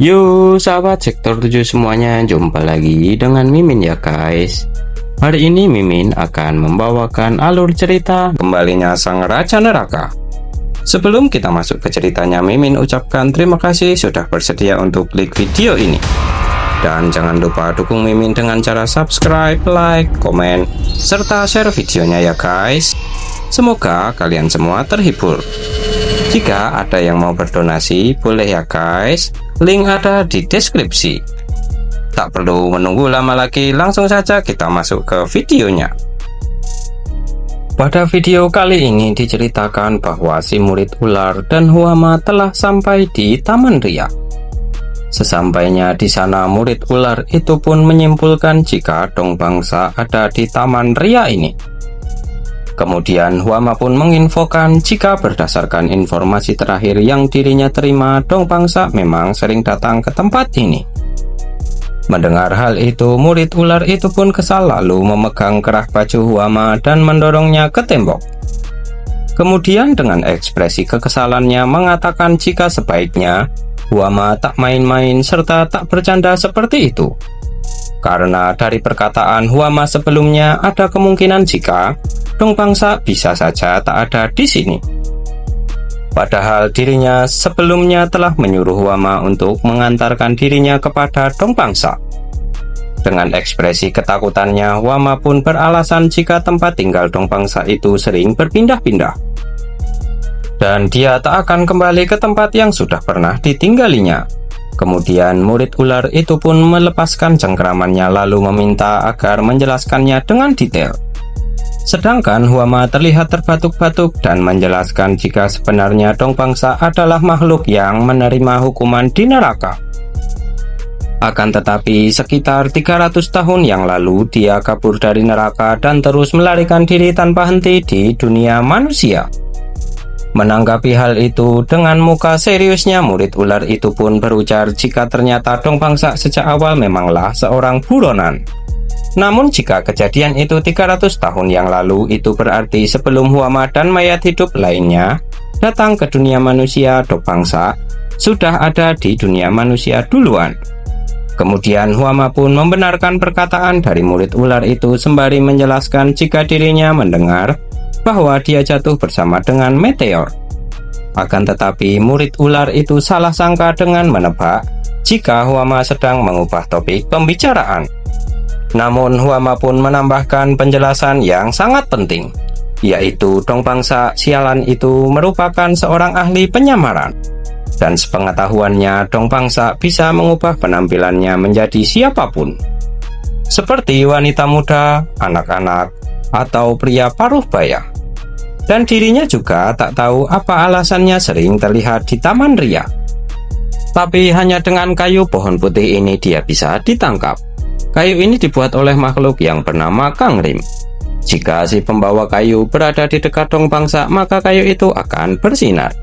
Yo sahabat sektor 7 semuanya, jumpa lagi dengan Mimin ya guys. Hari ini Mimin akan membawakan alur cerita kembalinya sang Raja Neraka. Sebelum kita masuk ke ceritanya, Mimin ucapkan terima kasih sudah bersedia untuk klik video ini. Dan jangan lupa dukung Mimin dengan cara subscribe, like, komen, serta share videonya ya guys. Semoga kalian semua terhibur. Jika ada yang mau berdonasi, boleh ya guys. Link ada di deskripsi. Tak perlu menunggu lama lagi, langsung saja kita masuk ke videonya. Pada video kali ini diceritakan bahwa si murid ular dan Huama telah sampai di Taman Ria. Sesampainya di sana, murid ular itu pun menyimpulkan jika Dong Bangsa ada di Taman Ria ini. Kemudian Huama pun menginfokan jika berdasarkan informasi terakhir yang dirinya terima, Dong Bangsa memang sering datang ke tempat ini. Mendengar hal itu, murid ular itu pun kesal lalu memegang kerah baju Huama dan mendorongnya ke tembok. Kemudian dengan ekspresi kekesalannya mengatakan jika sebaiknya Huama tak main-main serta tak bercanda seperti itu. Karena dari perkataan Huama sebelumnya ada kemungkinan jika Dong Bangsa bisa saja tak ada di sini. Padahal dirinya sebelumnya telah menyuruh Huama untuk mengantarkan dirinya kepada Dong Bangsa. Dengan ekspresi ketakutannya, Huama pun beralasan jika tempat tinggal Dong Bangsa itu sering berpindah-pindah. Dan dia tak akan kembali ke tempat yang sudah pernah ditinggalinya. Kemudian murid ular itu pun melepaskan cengkeramannya lalu meminta agar menjelaskannya dengan detail. Sedangkan Huama terlihat terbatuk-batuk dan menjelaskan jika sebenarnya Dong Bangsa adalah makhluk yang menerima hukuman di neraka. Akan tetapi sekitar 300 tahun yang lalu dia kabur dari neraka dan terus melarikan diri tanpa henti di dunia manusia. Menanggapi hal itu dengan muka seriusnya, murid ular itu pun berujar jika ternyata Dong Bangsa sejak awal memanglah seorang buronan. Namun jika kejadian itu 300 tahun yang lalu, itu berarti sebelum Huama dan mayat hidup lainnya datang ke dunia manusia, Dong Bangsa sudah ada di dunia manusia duluan. Kemudian Huama pun membenarkan perkataan dari murid ular itu sembari menjelaskan jika dirinya mendengar bahwa dia jatuh bersama dengan meteor. Akan tetapi murid ular itu salah sangka dengan menebak jika Huama sedang mengubah topik pembicaraan. Namun Huama pun menambahkan penjelasan yang sangat penting, yaitu Dong Bangsa sialan itu merupakan seorang ahli penyamaran. Dan sepengetahuannya, Dong Bangsa bisa mengubah penampilannya menjadi siapapun, seperti wanita muda, anak-anak, atau pria paruh baya. Dan dirinya juga tak tahu apa alasannya sering terlihat di Taman Ria. Tapi hanya dengan kayu pohon putih ini dia bisa ditangkap. Kayu ini dibuat oleh makhluk yang bernama Kang Rim. Jika si pembawa kayu berada di dekat Dong Bangsa, maka kayu itu akan bersinar.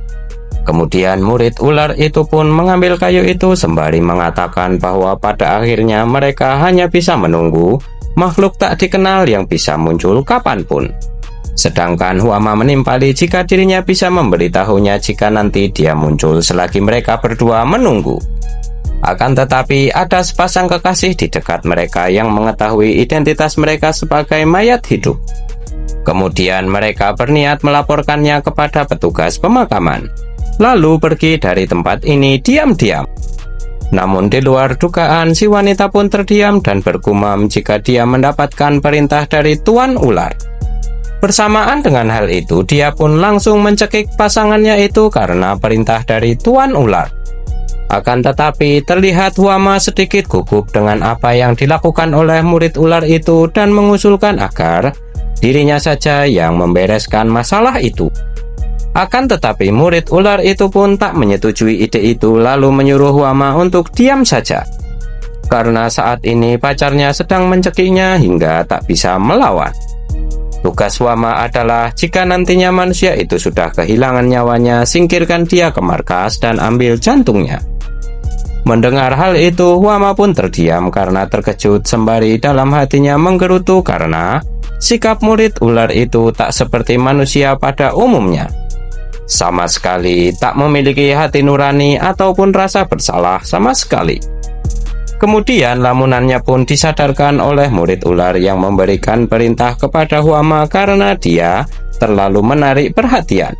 Kemudian murid ular itu pun mengambil kayu itu sembari mengatakan bahwa pada akhirnya mereka hanya bisa menunggu makhluk tak dikenal yang bisa muncul kapanpun. Sedangkan Huama menimpali jika dirinya bisa memberitahunya jika nanti dia muncul selagi mereka berdua menunggu. Akan tetapi ada sepasang kekasih di dekat mereka yang mengetahui identitas mereka sebagai mayat hidup. Kemudian mereka berniat melaporkannya kepada petugas pemakaman, lalu pergi dari tempat ini diam-diam. Namun di luar dugaan, si wanita pun terdiam dan bergumam jika dia mendapatkan perintah dari Tuan Ular. Bersamaan dengan hal itu, dia pun langsung mencekik pasangannya itu karena perintah dari Tuan Ular. Akan tetapi terlihat Huama sedikit gugup dengan apa yang dilakukan oleh murid ular itu dan mengusulkan agar dirinya saja yang membereskan masalah itu. Akan tetapi murid ular itu pun tak menyetujui ide itu lalu menyuruh Huama untuk diam saja. Karena saat ini pacarnya sedang mencekiknya hingga tak bisa melawan. Tugas Huama adalah jika nantinya manusia itu sudah kehilangan nyawanya, singkirkan dia ke markas dan ambil jantungnya. Mendengar hal itu, Huama pun terdiam karena terkejut sembari dalam hatinya menggerutu karena sikap murid ular itu tak seperti manusia pada umumnya. sama sekali tak memiliki hati nurani ataupun rasa bersalah sama sekali. Kemudian lamunannya pun disadarkan oleh murid ular yang memberikan perintah kepada Huama karena dia terlalu menarik perhatian.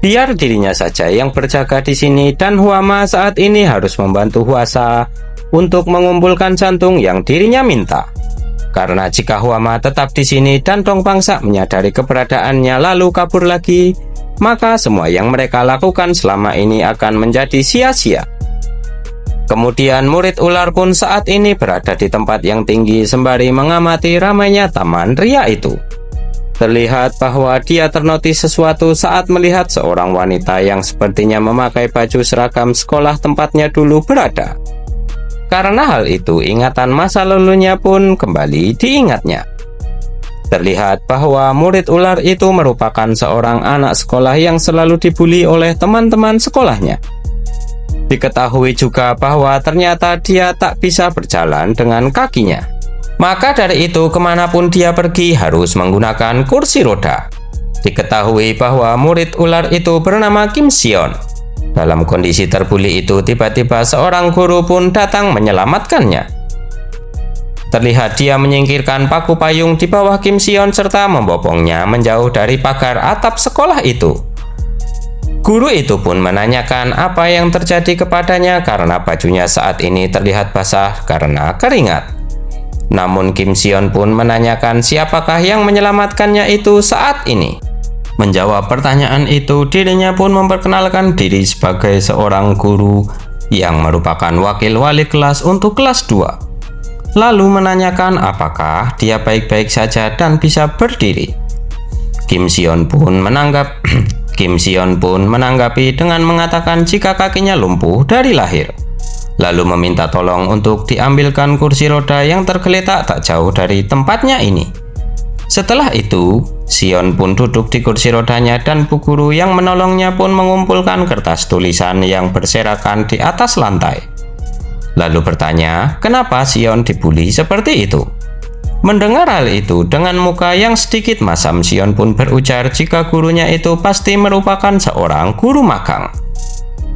Biar dirinya saja yang berjaga di sini dan Huama saat ini harus membantu Huasa untuk mengumpulkan jantung yang dirinya minta. Karena jika Huama tetap di sini dan Dong Bangsa menyadari keberadaannya lalu kabur lagi, maka semua yang mereka lakukan selama ini akan menjadi sia-sia. Kemudian murid ular pun saat ini berada di tempat yang tinggi sembari mengamati ramainya taman ria itu. Terlihat bahwa dia ternotis sesuatu saat melihat seorang wanita yang sepertinya memakai baju seragam sekolah tempatnya dulu berada. Karena hal itu, ingatan masa lalunya pun kembali diingatnya. Terlihat bahwa murid ular itu merupakan seorang anak sekolah yang selalu dibuli oleh teman-teman sekolahnya. Diketahui juga bahwa ternyata dia tak bisa berjalan dengan kakinya. Maka dari itu kemanapun dia pergi harus menggunakan kursi roda. Diketahui bahwa murid ular itu bernama Kim Sion. Dalam kondisi terbuli itu tiba-tiba seorang guru pun datang menyelamatkannya. Terlihat dia menyingkirkan paku payung di bawah Kim Sion serta membopongnya menjauh dari pagar atap sekolah itu. Guru itu pun menanyakan apa yang terjadi kepadanya karena bajunya saat ini terlihat basah karena keringat. Namun Kim Sion pun menanyakan siapakah yang menyelamatkannya itu saat ini. Menjawab pertanyaan itu, dirinya pun memperkenalkan diri sebagai seorang guru yang merupakan wakil wali kelas untuk kelas 2. Lalu menanyakan apakah dia baik-baik saja dan bisa berdiri. Kim Sion pun menanggapi dengan mengatakan jika kakinya lumpuh dari lahir. Lalu meminta tolong untuk diambilkan kursi roda yang tergeletak tak jauh dari tempatnya ini. Setelah itu, Sion pun duduk di kursi rodanya dan bu guru yang menolongnya pun mengumpulkan kertas tulisan yang berserakan di atas lantai. Lalu bertanya, kenapa Sion dibully seperti itu? Mendengar hal itu, dengan muka yang sedikit masam, Sion pun berujar jika gurunya itu pasti merupakan seorang guru magang.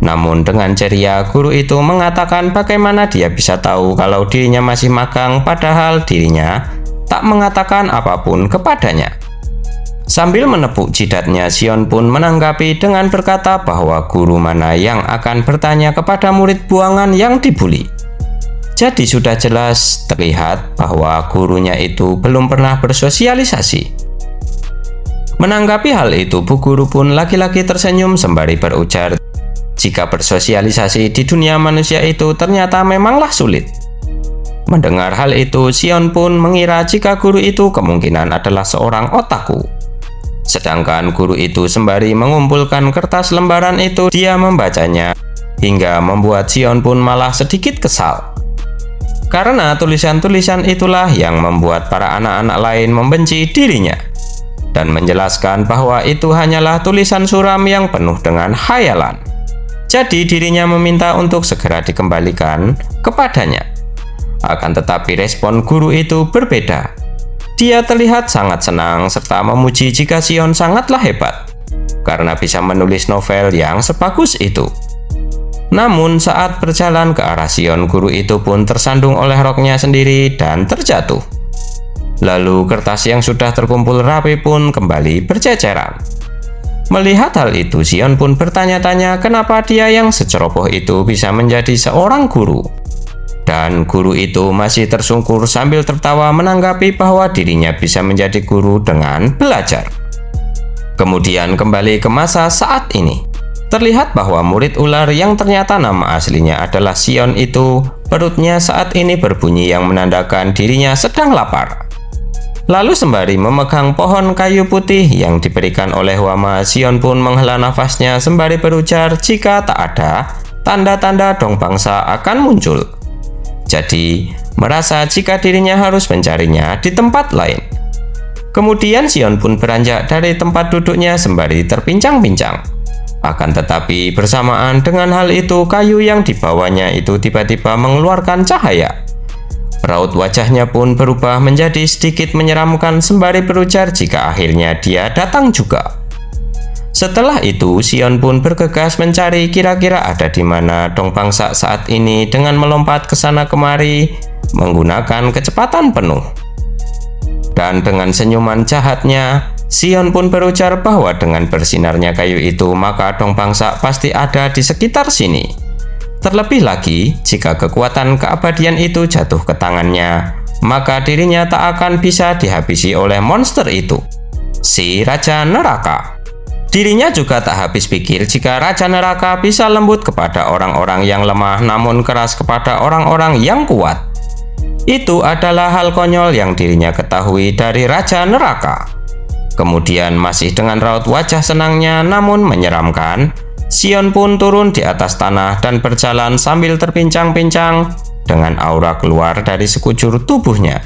Namun dengan ceria, guru itu mengatakan bagaimana dia bisa tahu kalau dirinya masih magang padahal dirinya tak mengatakan apapun kepadanya. Sambil menepuk jidatnya, Sion pun menanggapi dengan berkata bahwa guru mana yang akan bertanya kepada murid buangan yang dibuli. Jadi sudah jelas terlihat bahwa gurunya itu belum pernah bersosialisasi. Menanggapi hal itu, bu guru pun lagi-lagi tersenyum sembari berujar, jika bersosialisasi di dunia manusia itu ternyata memanglah sulit. Mendengar hal itu, Sion pun mengira jika guru itu kemungkinan adalah seorang otaku. Sedangkan guru itu sembari mengumpulkan kertas lembaran itu, dia membacanya hingga membuat Sion pun malah sedikit kesal. Karena tulisan-tulisan itulah yang membuat para anak-anak lain membenci dirinya dan menjelaskan bahwa itu hanyalah tulisan suram yang penuh dengan khayalan. Jadi dirinya meminta untuk segera dikembalikan kepadanya. Akan tetapi respon guru itu berbeda. Dia terlihat sangat senang serta memuji jika Sion sangatlah hebat karena bisa menulis novel yang sebagus itu. Namun saat berjalan ke arah Sion, guru itu pun tersandung oleh roknya sendiri dan terjatuh. Lalu kertas yang sudah terkumpul rapi pun kembali berceceran. Melihat hal itu, Sion pun bertanya-tanya kenapa dia yang seceroboh itu bisa menjadi seorang guru. Dan guru itu masih tersungkur sambil tertawa menanggapi bahwa dirinya bisa menjadi guru dengan belajar. Kemudian kembali ke masa saat ini. Terlihat bahwa murid ular yang ternyata nama aslinya adalah Sion itu, perutnya saat ini berbunyi yang menandakan dirinya sedang lapar. Lalu sembari memegang pohon kayu putih yang diberikan oleh Huama, Sion pun menghela nafasnya sembari berujar jika tak ada tanda-tanda Dong Bangsa akan muncul. Jadi, merasa jika dirinya harus mencarinya di tempat lain. Kemudian Sion pun beranjak dari tempat duduknya sembari terpincang-pincang. Akan tetapi bersamaan dengan hal itu, kayu yang dibawanya itu tiba-tiba mengeluarkan cahaya. Raut wajahnya pun berubah menjadi sedikit menyeramkan sembari berujar jika akhirnya dia datang juga. Setelah itu, Sion pun bergegas mencari kira-kira ada di mana Dong Bangsa saat ini dengan melompat ke sana kemari menggunakan kecepatan penuh. Dan dengan senyuman jahatnya, Sion pun berujar bahwa dengan bersinarnya kayu itu maka Dong Bangsa pasti ada di sekitar sini. Terlebih lagi, jika kekuatan keabadian itu jatuh ke tangannya, maka dirinya tak akan bisa dihabisi oleh monster itu, si Raja Neraka. Dirinya juga tak habis pikir jika Raja Neraka bisa lembut kepada orang-orang yang lemah namun keras kepada orang-orang yang kuat. Itu adalah hal konyol yang dirinya ketahui dari Raja Neraka. Kemudian masih dengan raut wajah senangnya namun menyeramkan, Sion pun turun di atas tanah dan berjalan sambil terpincang-pincang dengan aura keluar dari sekujur tubuhnya.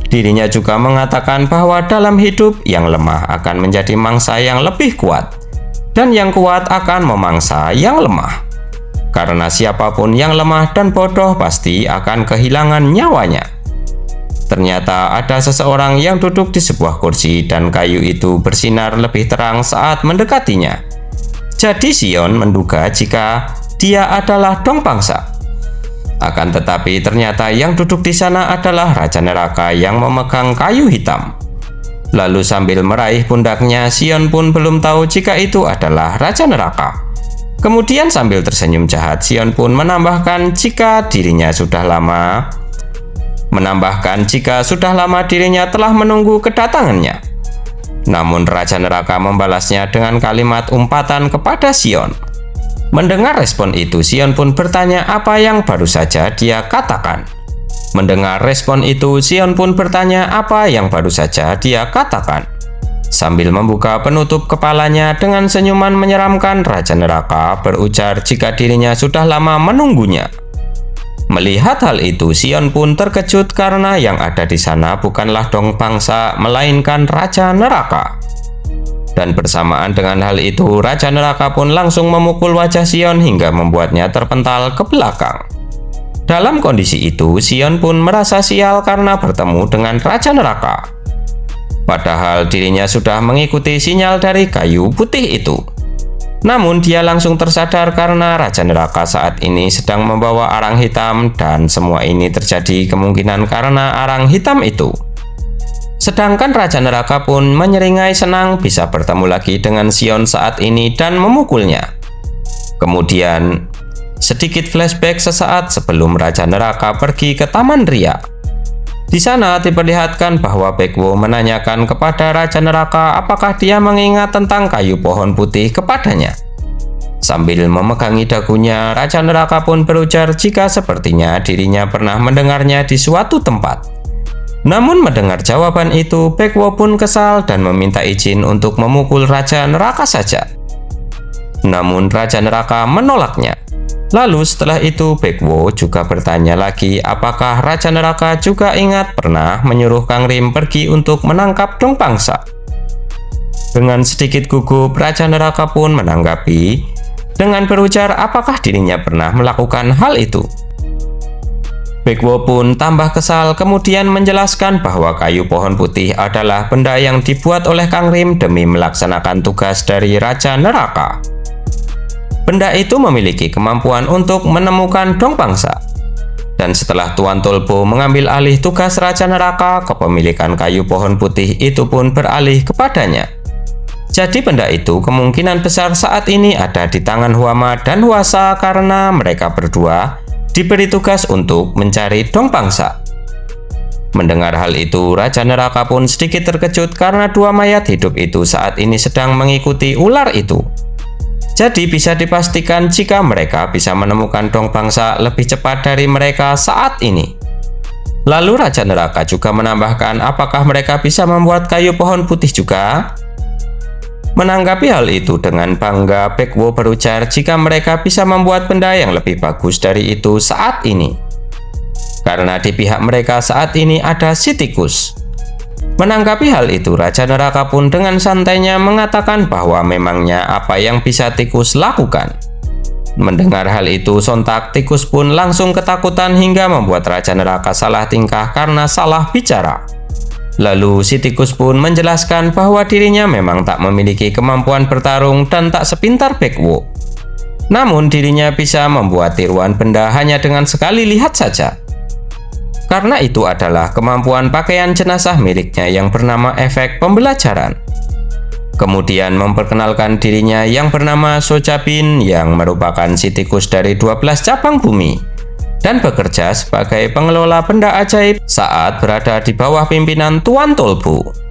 Dirinya juga mengatakan bahwa dalam hidup yang lemah akan menjadi mangsa yang lebih kuat, dan yang kuat akan memangsa yang lemah. Karena siapapun yang lemah dan bodoh pasti akan kehilangan nyawanya. Ternyata ada seseorang yang duduk di sebuah kursi dan kayu itu bersinar lebih terang saat mendekatinya. Jadi Sion menduga jika dia adalah Dong Bangsa. Akan tetapi ternyata yang duduk di sana adalah Raja Neraka yang memegang kayu hitam. Lalu sambil meraih pundaknya, Sion pun belum tahu jika itu adalah Raja Neraka. Kemudian sambil tersenyum jahat, Sion pun menambahkan jika sudah lama dirinya telah menunggu kedatangannya. Namun Raja Neraka membalasnya dengan kalimat umpatan kepada Sion. Mendengar respon itu, Sion pun bertanya apa yang baru saja dia katakan. Sambil membuka penutup kepalanya dengan senyuman menyeramkan, Raja Neraka berujar jika dirinya sudah lama menunggunya. Melihat hal itu, Sion pun terkejut karena yang ada di sana bukanlah Dong Bangsa, melainkan Raja Neraka. Dan bersamaan dengan hal itu, Raja Neraka pun langsung memukul wajah Sion hingga membuatnya terpental ke belakang. Dalam kondisi itu, Sion pun merasa sial karena bertemu dengan Raja Neraka. Padahal dirinya sudah mengikuti sinyal dari kayu putih itu. Namun dia langsung tersadar karena Raja Neraka saat ini sedang membawa arang hitam dan semua ini terjadi kemungkinan karena arang hitam itu. Sedangkan Raja Neraka pun menyeringai senang bisa bertemu lagi dengan Sion saat ini dan memukulnya. Kemudian, sedikit flashback sesaat sebelum Raja Neraka pergi ke Taman Ria. Di sana diperlihatkan bahwa Baekwo menanyakan kepada Raja Neraka apakah dia mengingat tentang kayu pohon putih kepadanya. Sambil memegangi dagunya, Raja Neraka pun berujar jika sepertinya dirinya pernah mendengarnya di suatu tempat. Namun mendengar jawaban itu, Baekwo pun kesal dan meminta izin untuk memukul Raja Neraka saja. Namun Raja Neraka menolaknya. Lalu setelah itu Baekwo juga bertanya lagi apakah Raja Neraka juga ingat pernah menyuruh Kang Rim pergi untuk menangkap Dong Bangsa. Dengan sedikit gugup, Raja Neraka pun menanggapi dengan berujar apakah dirinya pernah melakukan hal itu. Baekwo pun tambah kesal kemudian menjelaskan bahwa kayu pohon putih adalah benda yang dibuat oleh Kang Rim demi melaksanakan tugas dari Raja Neraka. Benda itu memiliki kemampuan untuk menemukan Dong Bangsa. Dan setelah Tuan Tolpo mengambil alih tugas Raja Neraka, kepemilikan kayu pohon putih itu pun beralih kepadanya. Jadi benda itu kemungkinan besar saat ini ada di tangan Huama dan Hwasa karena mereka berdua diberi tugas untuk mencari Dong Bangsa. Mendengar hal itu, Raja Neraka pun sedikit terkejut karena dua mayat hidup itu saat ini sedang mengikuti ular itu. Jadi bisa dipastikan jika mereka bisa menemukan Dong Bangsa lebih cepat dari mereka saat ini. Lalu Raja Neraka juga menambahkan apakah mereka bisa membuat kayu pohon putih juga? Menanggapi hal itu dengan bangga, Baekwo berujar jika mereka bisa membuat benda yang lebih bagus dari itu saat ini. Karena di pihak mereka saat ini ada si tikus. Menanggapi hal itu, Raja Neraka pun dengan santainya mengatakan bahwa memangnya apa yang bisa tikus lakukan. Mendengar hal itu, sontak tikus pun langsung ketakutan hingga membuat Raja Neraka salah tingkah karena salah bicara. Lalu si tikus pun menjelaskan bahwa dirinya memang tak memiliki kemampuan bertarung dan tak sepintar Baekwo. Namun dirinya bisa membuat tiruan benda hanya dengan sekali lihat saja. Karena itu adalah kemampuan pakaian jenazah miliknya yang bernama efek pembelajaran. Kemudian memperkenalkan dirinya yang bernama Sojabin yang merupakan si tikus dari 12 cabang bumi dan bekerja sebagai pengelola benda ajaib saat berada di bawah pimpinan Tuan Tolbu.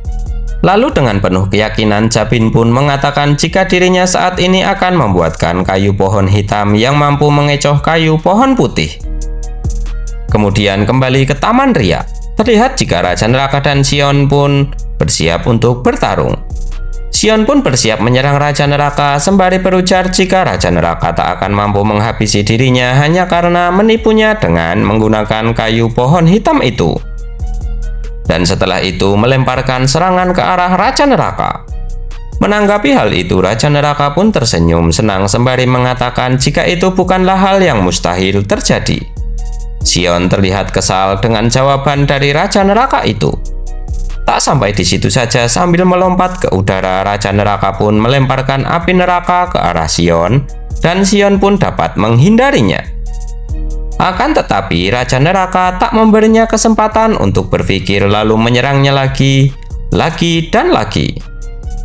Lalu dengan penuh keyakinan Jabin pun mengatakan jika dirinya saat ini akan membuatkan kayu pohon hitam yang mampu mengecoh kayu pohon putih. Kemudian kembali ke Taman Ria. Terlihat jika Raja Neraka dan Sion pun bersiap untuk bertarung. Sion pun bersiap menyerang Raja Neraka sembari berujar jika Raja Neraka tak akan mampu menghabisi dirinya hanya karena menipunya dengan menggunakan kayu pohon hitam itu. Dan setelah itu melemparkan serangan ke arah Raja Neraka. Menanggapi hal itu, Raja Neraka pun tersenyum senang sembari mengatakan jika itu bukanlah hal yang mustahil terjadi. Sion terlihat kesal dengan jawaban dari Raja Neraka itu. Tak sampai di situ saja, sambil melompat ke udara, Raja Neraka pun melemparkan api neraka ke arah Sion, dan Sion pun dapat menghindarinya. Akan tetapi, Raja Neraka tak memberinya kesempatan untuk berpikir lalu menyerangnya lagi, dan lagi.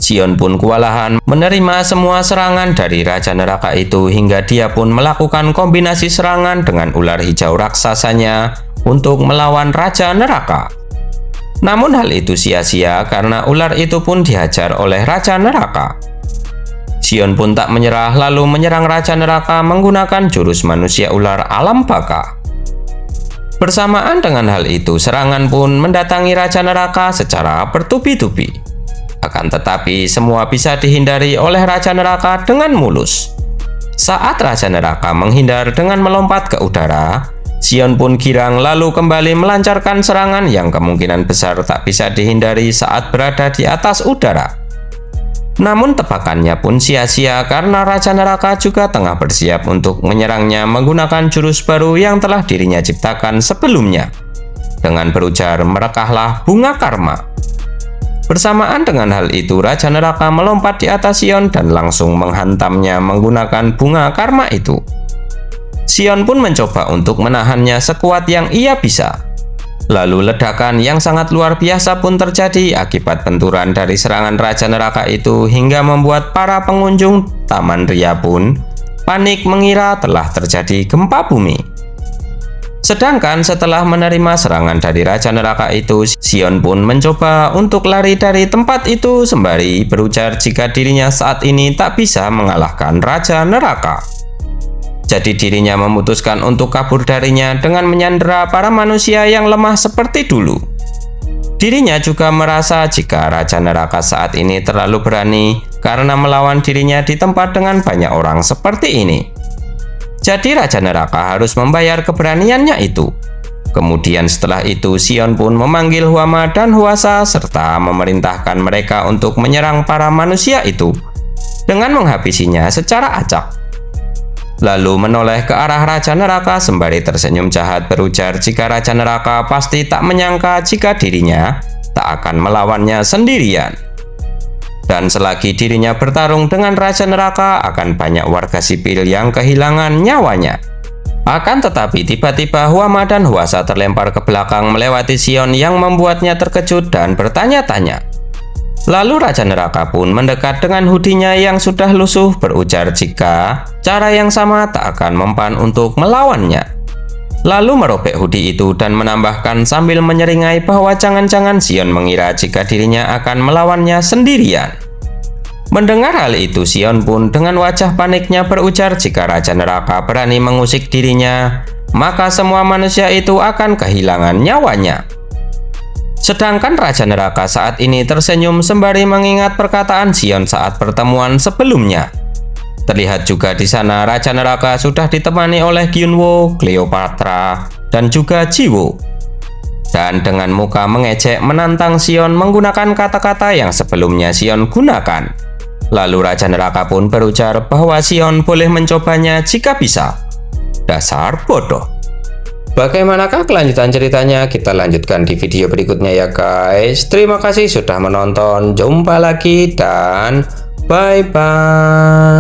Sion pun kewalahan menerima semua serangan dari Raja Neraka itu hingga dia pun melakukan kombinasi serangan dengan ular hijau raksasanya untuk melawan Raja Neraka. Namun hal itu sia-sia karena ular itu pun dihajar oleh Raja Neraka. Sion pun tak menyerah lalu menyerang Raja Neraka menggunakan jurus manusia ular alam baka. Bersamaan dengan hal itu, serangan pun mendatangi Raja Neraka secara bertubi-tubi. Akan tetapi semua bisa dihindari oleh Raja Neraka dengan mulus. Saat Raja Neraka menghindar dengan melompat ke udara, Sion pun girang lalu kembali melancarkan serangan yang kemungkinan besar tak bisa dihindari saat berada di atas udara. Namun tebakannya pun sia-sia karena Raja Neraka juga tengah bersiap untuk menyerangnya menggunakan jurus baru yang telah dirinya ciptakan sebelumnya. Dengan berujar, merekahlah bunga karma. Bersamaan dengan hal itu, Raja Neraka melompat di atas Sion dan langsung menghantamnya menggunakan bunga karma itu. Sion pun mencoba untuk menahannya sekuat yang ia bisa. Lalu ledakan yang sangat luar biasa pun terjadi akibat benturan dari serangan Raja Neraka itu hingga membuat para pengunjung Taman Ria pun panik mengira telah terjadi gempa bumi. Sedangkan setelah menerima serangan dari Raja Neraka itu, Sion pun mencoba untuk lari dari tempat itu sembari berujar jika dirinya saat ini tak bisa mengalahkan Raja Neraka. Jadi dirinya memutuskan untuk kabur darinya dengan menyandera para manusia yang lemah seperti dulu. Dirinya juga merasa jika Raja Neraka saat ini terlalu berani karena melawan dirinya di tempat dengan banyak orang seperti ini. Jadi Raja Neraka harus membayar keberaniannya itu. Kemudian setelah itu Sion pun memanggil Huama dan Huasa serta memerintahkan mereka untuk menyerang para manusia itu dengan menghabisinya secara acak. Lalu menoleh ke arah Raja Neraka sembari tersenyum jahat berujar jika Raja Neraka pasti tak menyangka jika dirinya tak akan melawannya sendirian. Dan selagi dirinya bertarung dengan Raja Neraka akan banyak warga sipil yang kehilangan nyawanya. Akan tetapi tiba-tiba Huama dan Huasa terlempar ke belakang melewati Sion yang membuatnya terkejut dan bertanya-tanya. Lalu Raja Neraka pun mendekat dengan hoodie-nya yang sudah lusuh berujar jika cara yang sama tak akan mempan untuk melawannya. Lalu merobek hoodie itu dan menambahkan sambil menyeringai bahwa jangan-jangan Sion mengira jika dirinya akan melawannya sendirian. Mendengar hal itu, Sion pun dengan wajah paniknya berujar jika Raja Neraka berani mengusik dirinya, maka semua manusia itu akan kehilangan nyawanya. Sedangkan Raja Neraka saat ini tersenyum sembari mengingat perkataan Sion saat pertemuan sebelumnya. Terlihat juga di sana Raja Neraka sudah ditemani oleh Gyunwo, Cleopatra, dan juga Jiwo. Dan dengan muka mengejek menantang Sion menggunakan kata-kata yang sebelumnya Sion gunakan. Lalu Raja Neraka pun berujar bahwa Sion boleh mencobanya jika bisa. Dasar bodoh. Bagaimanakah kelanjutan ceritanya? Kita lanjutkan di video berikutnya ya guys. Terima kasih sudah menonton. Jumpa lagi dan bye-bye.